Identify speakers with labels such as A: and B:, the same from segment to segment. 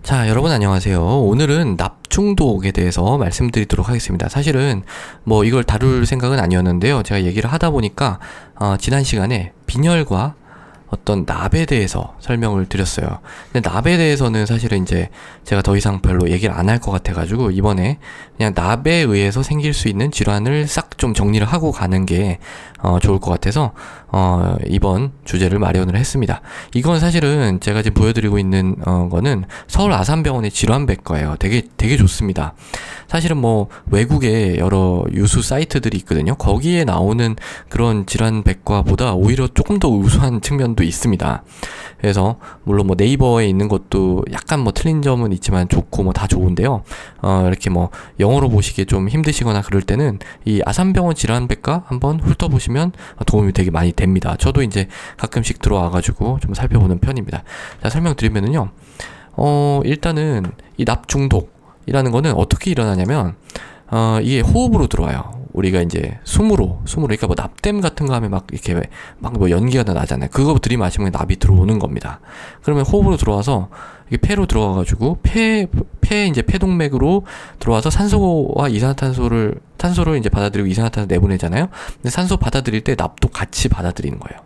A: 자, 여러분 안녕하세요. 오늘은 납 중독에 대해서 말씀드리도록 하겠습니다. 사실은 뭐 이걸 다룰 생각은 아니었는데요. 제가 얘기를 하다 보니까 지난 시간에 빈혈과 어떤 납에 대해서 설명을 드렸어요. 근데 납에 대해서는 사실은 이제 제가 더 이상 별로 얘기를 안 할 것 같아가지고 이번에 그냥 납에 의해서 생길 수 있는 질환을 싹 좀 정리를 하고 가는 게 좋을 것 같아서 이번 주제를 마련을 했습니다. 이건 사실은 제가 지금 보여드리고 있는 거는 서울 아산병원의 질환백과예요. 되게 좋습니다. 사실은 뭐 외국에 여러 유수 사이트들이 있거든요. 거기에 나오는 그런 질환백과보다 오히려 조금 더 우수한 측면도 있습니다. 그래서 물론 뭐 네이버에 있는 것도 약간 뭐 틀린 점은 있지만 좋고 뭐 다 좋은데요. 이렇게 뭐 영어로 보시기에 좀 힘드시거나 그럴 때는 이 아산병원 질환백과 한번 훑어보시면 도움이 되게 많이 됩니다. 저도 이제 가끔씩 들어와가지고 좀 살펴보는 편입니다. 자, 설명드리면은요. 일단은 이 납중독이라는 거는 어떻게 일어나냐면 이게 호흡으로 들어와요. 우리가 이제 숨으로 그러니까 뭐 납땜 같은 거 하면 막 이렇게 막 뭐 연기가 나잖아요. 그거 들이마시면 납이 들어오는 겁니다. 그러면 호흡으로 들어와서 이게 폐로 들어가가지고 폐 이제 폐동맥으로 들어와서 산소와 탄소를 이제 받아들이고 이산화탄소 내보내잖아요. 근데 산소 받아들일 때 납도 같이 받아들이는 거예요.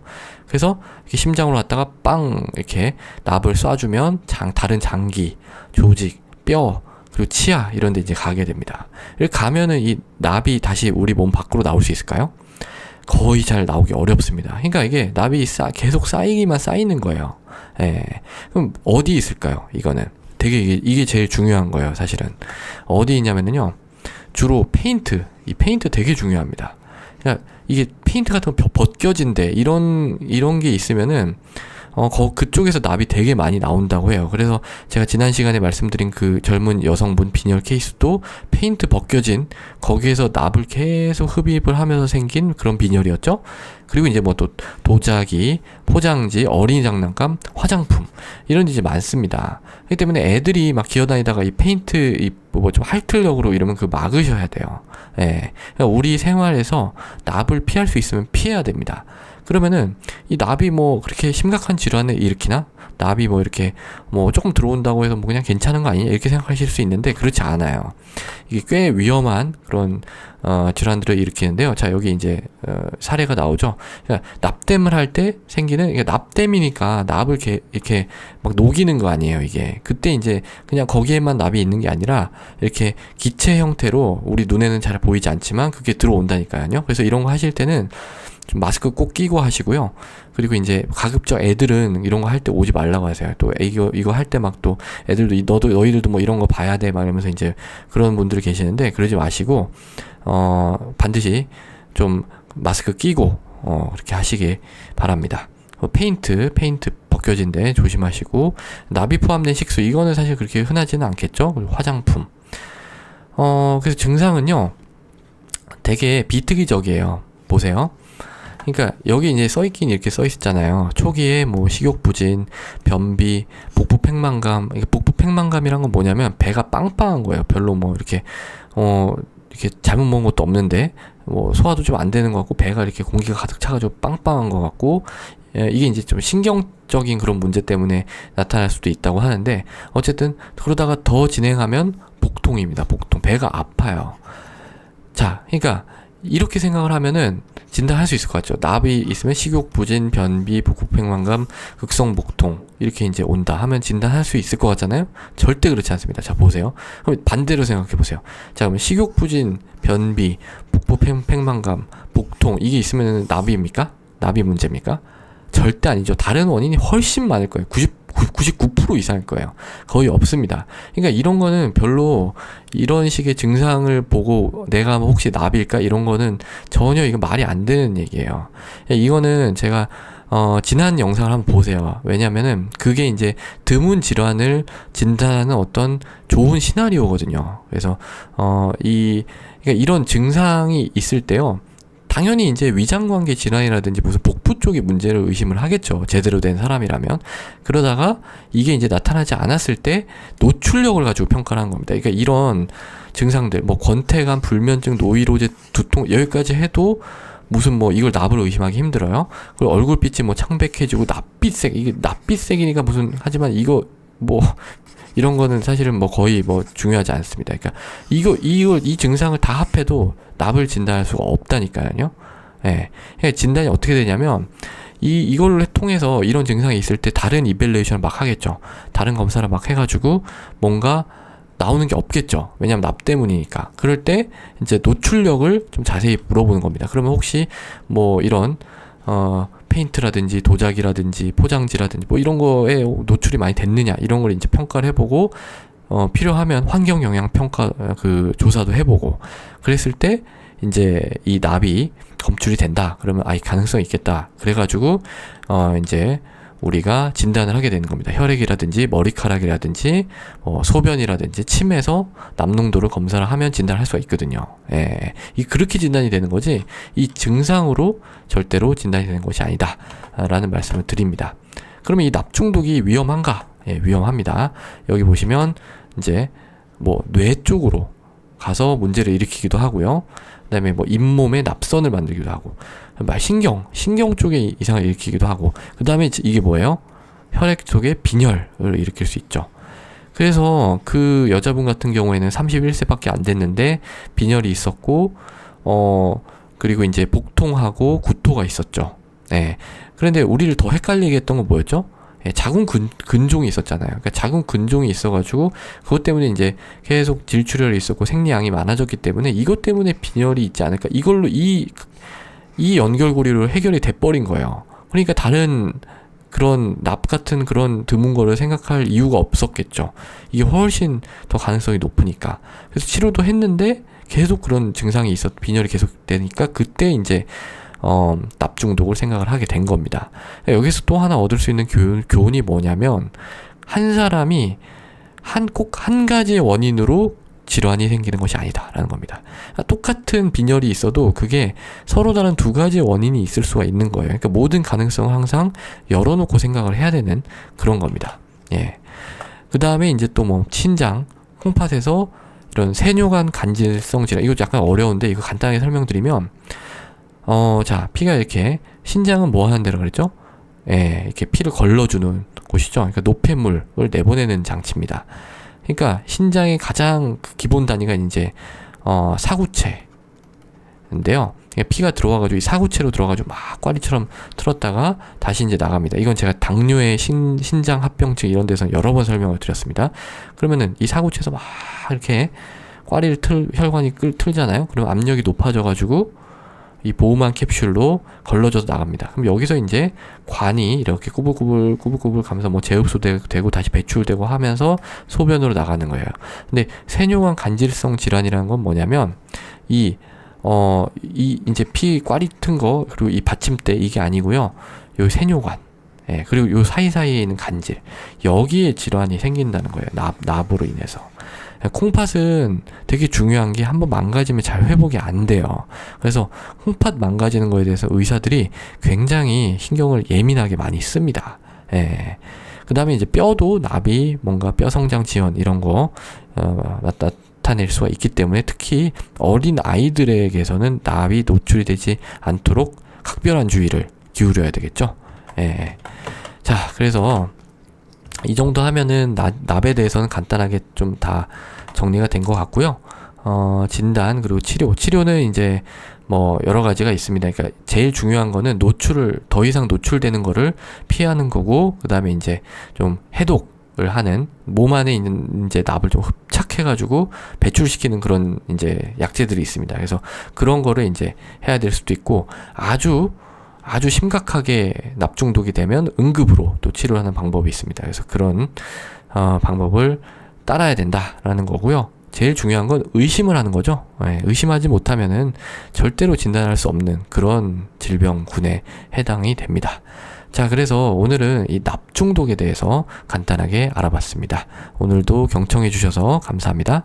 A: 그래서 이렇게 심장으로 갔다가 빵 이렇게 납을 쏴주면 다른 장기, 조직, 뼈 그리고 치아 이런 데 이제 가게 됩니다. 이렇게 가면은 이 납이 다시 우리 몸 밖으로 나올 수 있을까요? 거의 잘 나오기 어렵습니다. 그러니까 이게 납이 계속 쌓이는 거예요. 예. 그럼 어디 있을까요? 이거는 되게 이게 제일 중요한 거예요. 사실은 어디 있냐면요. 주로 이 페인트 되게 중요합니다. 그러니까 이게 페인트 같은 거 벗겨진 데 이런 게 있으면은 그쪽에서 납이 되게 많이 나온다고 해요. 그래서 제가 지난 시간에 말씀드린 그 젊은 여성분 빈혈 케이스도 페인트 벗겨진 거기에서 납을 계속 흡입을 하면서 생긴 그런 빈혈이었죠. 그리고 이제 뭐 또 도자기, 포장지, 어린이 장난감, 화장품 이런 게 이제 많습니다. 그렇기 때문에 애들이 막 기어다니다가 이 페인트 뭐 좀 핥으려고 이러면 그 막으셔야 돼요. 예. 그러니까 우리 생활에서 납을 피할 수 있으면 피해야 됩니다. 그러면은 이 납이 뭐 그렇게 심각한 질환을 일으키나? 납이 뭐 이렇게 뭐 조금 들어온다고 해서 뭐 그냥 괜찮은 거 아니냐 이렇게 생각하실 수 있는데 그렇지 않아요. 이게 꽤 위험한 그런 질환들을 일으키는데요. 자, 여기 이제 사례가 나오죠. 그러니까 납땜을 할 때 생기는 그러니까 납땜이니까 납을 이렇게 막 녹이는 거 아니에요. 이게 그때 이제 그냥 거기에만 납이 있는 게 아니라 이렇게 기체 형태로 우리 눈에는 잘 보이지 않지만 그게 들어온다니까요. 그래서 이런 거 하실 때는 좀 마스크 꼭 끼고 하시고요. 그리고 이제 가급적 애들은 이런 거 할 때 오지 말라고 하세요. 또 이거 할 때 막 또 애들도 너희들도 뭐 이런 거 봐야 돼 막 이러면서 이제 그런 분들이 계시는데 그러지 마시고 반드시 좀 마스크 끼고 그렇게 하시기 바랍니다. 페인트 벗겨진 데 조심하시고 납이 포함된 식수 이거는 사실 그렇게 흔하지는 않겠죠. 그리고 화장품. 그래서 증상은요. 되게 비특이적이에요. 보세요. 그러니까 여기 이제 써있긴 이렇게 써있잖아요. 초기에 뭐 식욕부진, 변비, 복부 팽만감. 복부 팽만감이란 건 뭐냐면 배가 빵빵한 거예요. 별로 뭐 이렇게 잘못 먹은 것도 없는데 뭐 소화도 좀 안 되는 것 같고 배가 이렇게 공기가 가득 차가지고 빵빵한 것 같고 이게 이제 좀 신경적인 그런 문제 때문에 나타날 수도 있다고 하는데 어쨌든 그러다가 더 진행하면 복통입니다. 복통. 배가 아파요. 자, 그러니까 이렇게 생각을 하면은 진단할 수 있을 것 같죠. 납이 있으면 식욕부진, 변비, 복부팽만감, 극성복통 이렇게 이제 온다 하면 진단할 수 있을 것 같잖아요. 절대 그렇지 않습니다. 자, 보세요. 그럼 반대로 생각해 보세요. 자, 그러면 식욕부진, 변비, 복부팽만감, 복통 이게 있으면 납입니까? 납이 문제입니까? 절대 아니죠. 다른 원인이 훨씬 많을 거예요. 99% 이상일 거예요. 거의 없습니다. 그러니까 이런 거는 별로 이런 식의 증상을 보고 내가 혹시 납일까 이런 거는 전혀 이거 말이 안 되는 얘기예요. 이거는 제가 지난 영상을 한번 보세요. 왜냐면은 그게 이제 드문 질환을 진단하는 어떤 좋은 시나리오거든요. 그래서 그러니까 이런 증상이 있을 때요. 당연히 이제 위장관계 질환이라든지 무슨 복부 쪽의 문제를 의심을 하겠죠. 제대로 된 사람이라면. 그러다가 이게 이제 나타나지 않았을 때 노출력을 가지고 평가를 하는 겁니다. 그러니까 이런 증상들, 뭐 권태감, 불면증, 노이로제, 두통 여기까지 해도 무슨 뭐 이걸 납을 의심하기 힘들어요. 그리고 얼굴빛이 뭐 창백해지고 낯빛색, 이게 낯빛색이니까 무슨 하지만 이거 뭐 이런 거는 사실은 뭐 거의 뭐 중요하지 않습니다. 그러니까 이 증상을 다 합해도 납을 진단할 수가 없다니까요. 예. 그러니까 진단이 어떻게 되냐면 이걸 통해서 이런 증상이 있을 때 다른 이밸루에이션을 막 하겠죠. 다른 검사를 막 해가지고 뭔가 나오는 게 없겠죠. 왜냐면 납 때문이니까. 그럴 때 이제 노출력을 좀 자세히 물어보는 겁니다. 그러면 혹시 뭐 이런 페인트라든지 도자기라든지 포장지라든지 뭐 이런 거에 노출이 많이 됐느냐 이런 걸 이제 평가를 해보고 필요하면 환경 영향 평가 그 조사도 해보고 그랬을 때 이제 이 납이 검출이 된다. 그러면 이 가능성이 있겠다. 그래가지고 이제 우리가 진단을 하게 되는 겁니다. 혈액이라든지 머리카락이라든지 소변이라든지 침에서 납농도를 검사를 하면 진단을 할 수가 있거든요. 예. 그렇게 진단이 되는 거지 이 증상으로 절대로 진단이 되는 것이 아니다 라는 말씀을 드립니다. 그러면 이 납중독이 위험한가? 예, 위험합니다. 여기 보시면 이제 뭐 뇌 쪽으로 가서 문제를 일으키기도 하고요. 그 다음에 뭐 잇몸에 납선을 만들기도 하고 신경 쪽에 이상을 일으키기도 하고 그 다음에 이게 뭐예요? 혈액 쪽에 빈혈을 일으킬 수 있죠. 그래서 그 여자분 같은 경우에는 31세밖에 안 됐는데 빈혈이 있었고 그리고 이제 복통하고 구토가 있었죠. 네. 그런데 우리를 더 헷갈리게 했던 건 뭐였죠? 예, 자궁 근종이 있었잖아요. 그러니까 자궁 근종이 있어가지고 그것 때문에 이제 계속 질출혈이 있었고 생리양이 많아졌기 때문에 이것 때문에 빈혈이 있지 않을까. 이걸로 이 연결고리로 해결이 돼버린 거예요. 그러니까 다른 그런 납 같은 그런 드문 거를 생각할 이유가 없었겠죠. 이게 훨씬 더 가능성이 높으니까. 그래서 치료도 했는데 계속 그런 증상이 빈혈이 계속 되니까 그때 이제 납중독을 생각을 하게 된 겁니다. 여기서 또 하나 얻을 수 있는 교훈이 뭐냐면 한 사람이 꼭 한 가지의 원인으로 질환이 생기는 것이 아니다라는 겁니다. 똑같은 빈혈이 있어도 그게 서로 다른 두 가지의 원인이 있을 수가 있는 거예요. 그러니까 모든 가능성을 항상 열어놓고 생각을 해야 되는 그런 겁니다. 예. 그 다음에 이제 또 뭐 신장, 콩팥에서 이런 세뇨관 간질성 질환, 이거 약간 어려운데 이거 간단하게 설명드리면 자, 피가 이렇게, 신장은 뭐 하는 데라 그랬죠? 예, 이렇게 피를 걸러주는 곳이죠. 그러니까 노폐물을 내보내는 장치입니다. 그러니까 신장의 가장 기본 단위가 이제, 사구체인데요. 그러니까 피가 들어와가지고 이 사구체로 들어가지고 막 꽈리처럼 틀었다가 다시 이제 나갑니다. 이건 제가 당뇨의 신장 합병증 이런 데서 여러 번 설명을 드렸습니다. 그러면은 이 사구체에서 막 이렇게 꽈리를 혈관이 틀잖아요. 그럼 압력이 높아져가지고 이 보호막 캡슐로 걸러져서 나갑니다. 그럼 여기서 이제 관이 이렇게 꾸불꾸불 가면서 뭐 재흡수되고 다시 배출되고 하면서 소변으로 나가는 거예요. 근데 세뇨관 간질성 질환이라는 건 뭐냐면 이 이제 피 꽈리 튼 거 그리고 이 받침대 이게 아니고요. 요 세뇨관. 예, 그리고 요 사이사이에 있는 간질. 여기에 질환이 생긴다는 거예요. 납으로 인해서. 콩팥은 되게 중요한 게 한번 망가지면 잘 회복이 안 돼요. 그래서 콩팥 망가지는 거에 대해서 의사들이 굉장히 신경을 예민하게 많이 씁니다. 예. 그 다음에 이제 뼈도 납이 뭔가 뼈 성장 지연 이런 거 나타낼 수가 있기 때문에 특히 어린 아이들에게서는 납이 노출이 되지 않도록 각별한 주의를 기울여야 되겠죠. 예. 자, 그래서 이 정도 하면은 납에 대해서는 간단하게 좀 다 정리가 된 것 같고요. 진단 그리고 치료는 이제 뭐 여러 가지가 있습니다. 그러니까 제일 중요한 거는 더 이상 노출되는 거를 피하는 거고, 그 다음에 이제 좀 해독을 하는 몸 안에 있는 이제 납을 좀 흡착해가지고 배출시키는 그런 이제 약재들이 있습니다. 그래서 그런 거를 이제 해야 될 수도 있고, 아주 심각하게 납중독이 되면 응급으로 또 치료하는 방법이 있습니다. 그래서 그런 방법을 따라야 된다라는 거고요. 제일 중요한 건 의심을 하는 거죠. 예, 의심하지 못하면은 절대로 진단할 수 없는 그런 질병군에 해당이 됩니다. 자, 그래서 오늘은 이 납중독에 대해서 간단하게 알아봤습니다. 오늘도 경청해 주셔서 감사합니다.